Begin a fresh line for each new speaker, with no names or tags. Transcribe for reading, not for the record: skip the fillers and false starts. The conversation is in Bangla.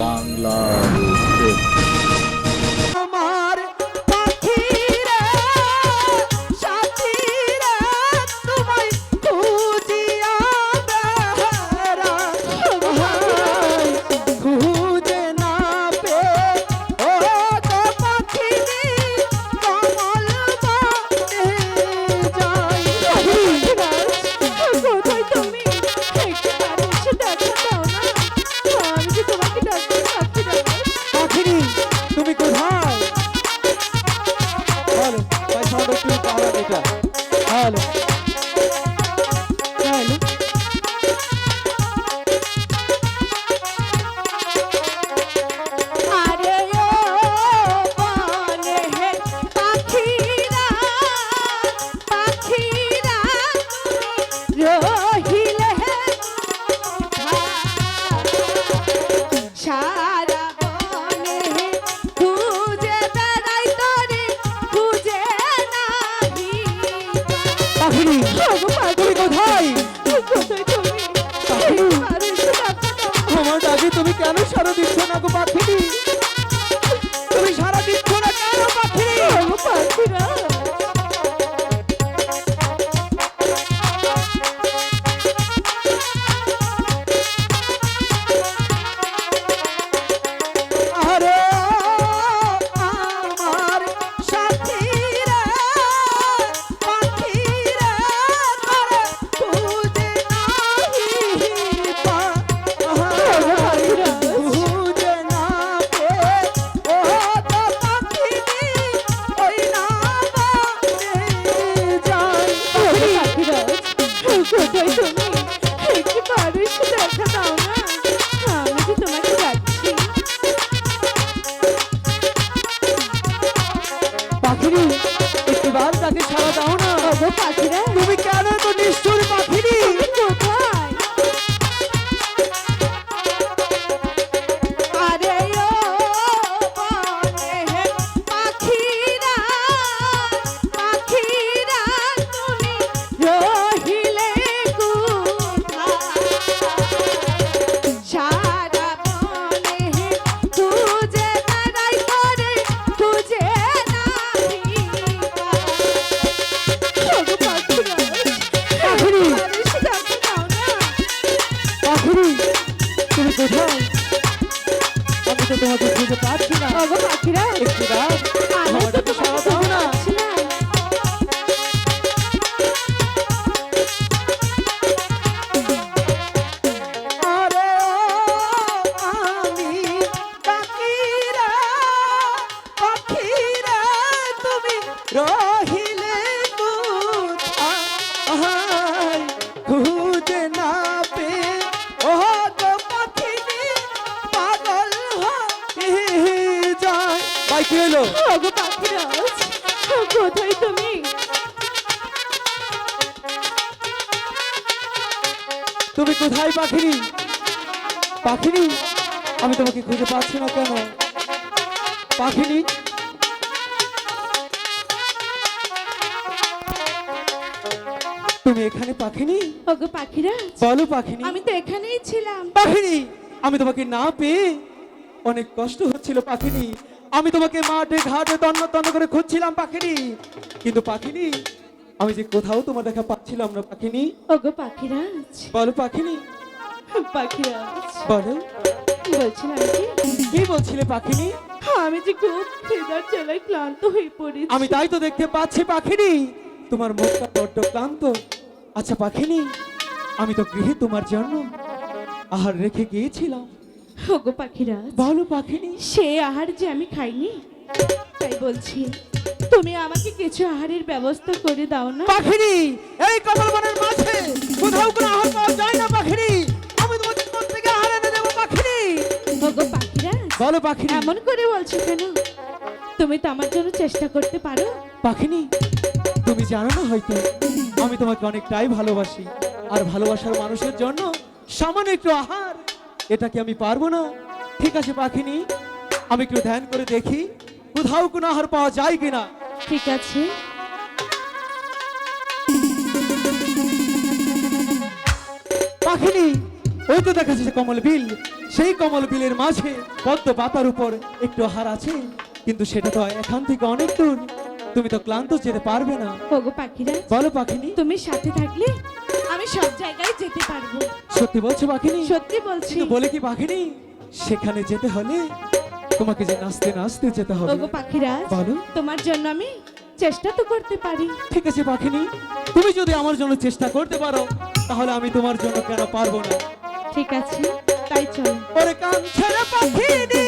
বাংলা রূপে।
আমার পাখিরা সাথীরা তোমায় খুঁজিয়া বেড়াই, খুঁজে না পেয়ে ও গো পাখিনি কমল বনে যাই।
কোথায় তুমি? একটু এসে দেখা দাও না, আমি যে তোমাকে ডাকতে পারছি না।
পাখিনি তুমি কোথায়? বলো ভাই, সব একটু পাওয়া এটা। হ্যালো হ্যালো,
আরে ও বনে হে পাখিরা, পাখিরা রহিলে হে সারা বনে হে খুঁজে বেড়াই তোরে, খুঁজে নাহি
পাখিনি তুমি কোথায়?
কোথায় তুমি?
পাখিনি
আরে একটু ডাকতে দাও।
আমার ডাকে তুমি কেন সাড়া দিচ্ছ না গো পাখিনি? তুমি সাড়া দিচ্ছ না কেন পাখিনি?
ও পাখিরা
আরে আমার সাথীরা পাখিরা তোরে খুঁজে নাহি পাই, খুঁজে না পেয়ে ও তো পাখিনি ওই না বনে যাই।
পাখিরা কোথায় তুমি? একটু পারিস দেখা দাও না, আমি যে তোমাকে ডাকছি।
পাখিনি একটিবার তাকে সাড়া দাও না।
ওগো পাখিরা
তুমি কেন তো নিষ্ঠুর পাখিনি?
কোথায়? আরে ও বনে হে পাখিরা, পাখিরা তুমি রহিলে কোথায়? সারা বনে হে খুঁজে বেড়াই তোরে, খুঁজে নাহি পাই। ওগো পাখিরা
পাখিনি
পারিস ডাকতে দাও না।
পাখিনি তুমি কোথায়? আমি তো তোমাকে খুঁজে পাচ্ছি না।
ওগো পাখিরা
একটিবার
আমি
আমার
তো
ডাকে সাড়া
তোমাকে
দাও না।
ডাকছিলাম।
আরে আমি পাখিরা পাখিরা তুমি রহিলে কোথায়? খুঁজে না পেয়ে ও গো পাখিনি পাগল হয়ে যায়। ভাই কি হলো?
ওগো পাখিরা কোথায় তুমি?
তুমি কোথায় পাখিনি? পাখিনি আমি তোমাকে খুঁজে পাচ্ছি না কেন? পাখিনি তুমি এখানে? পাখিনি
ওগো পাখিরা
বলো পাখিনি।
আমি তো এখানেই ছিলাম।
পাখিনি আমি তোমাকে না পেয়ে অনেক কষ্ট হচ্ছিল পাখিনি। আমি তোমাকে মাঠে ঘাটে তন্ন তন্ন করে খুঁজছিলাম পাখিনি, কিন্তু পাখিনি আমি যে কোথাও তোমার দেখা পাচ্ছিলাম না পাখিনি।
ওগো পাখিরা
বলো পাখিনি,
পাখিরা
বলো
বলছিলাম কি
কি বলছিলে পাখিনি?
আমি যে খুব খিদার জ্বালায় ক্লান্ত হয়ে পড়েছি।
আমি তাই তো দেখতে পাচ্ছি পাখিনি, তোমার মুখটা বড্ড ক্লান্ত। আচ্ছা পাখিনি, আমি তো গৃহে তোমার জন্য আহার রেখে গিয়েছিলাম।
ওগো পাখিরা
বলো পাখিনি।
সে আহার যে আমি খাইনি, তাই বলছি তুমি আমাকে কিছু আহারের ব্যবস্থা করে দাও না।
পাখিনি এই কমলবনের মাঝে কোথাও কোনো আহার পাওয়া যায় না পাখিনি। আমি তোমাকে কোথা থেকে আহার এনে দেবো পাখিনি?
ওগো পাখিরা
বলো পাখিনি।
এমন করে বলছো কেন? তুমি তো আমার জন্য চেষ্টা করতে পারো।
পাখিনি তুমি জানো না হয়তো আমি তোমাকে অনেকটাই ভালোবাসি, আর ভালোবাসার মানুষের জন্য সামান্য একটু আহার, এটা কি আমি পারবো না? ঠিক আছে পাখিনি, আমি একটু ধ্যান করে দেখি কোথাও কোনো আহার পাওয়া যায় কিনা।
ঠিক আছে।
পাখিনি ওই তো দেখা যাচ্ছে কমল বিল, সেই কমল বিলের মাঝে পদ্ম পাতার উপর একটু আহার আছে, কিন্তু সেটা তো এখান থেকে অনেক দূর, তুমি তো ক্লান্ত, যেতে পারবে না।
ওগো পাখিরা,
বলো পাখিনি।
তুমি সাথে থাকলে আমি সব জায়গায় যেতে পারবো।
সত্যি বলছো পাখিনি?
সত্যি বলছি।
কিন্তু বলে কি পাখিনি, সেখানে যেতে হলে তোমাকে যে নাচতে নাচতে যেতে হবে।
ওগো পাখিরা,
বলো।
তোমার জন্য আমি চেষ্টা তো করতে পারি।
ঠিক আছে পাখিনি, তুমি যদি আমার জন্য চেষ্টা করতে পারো, তাহলে আমি তোমার জন্য কেন পারবো না।
ঠিক আছে, তাই চল।
ওরে কাঞ্চন পাখিনি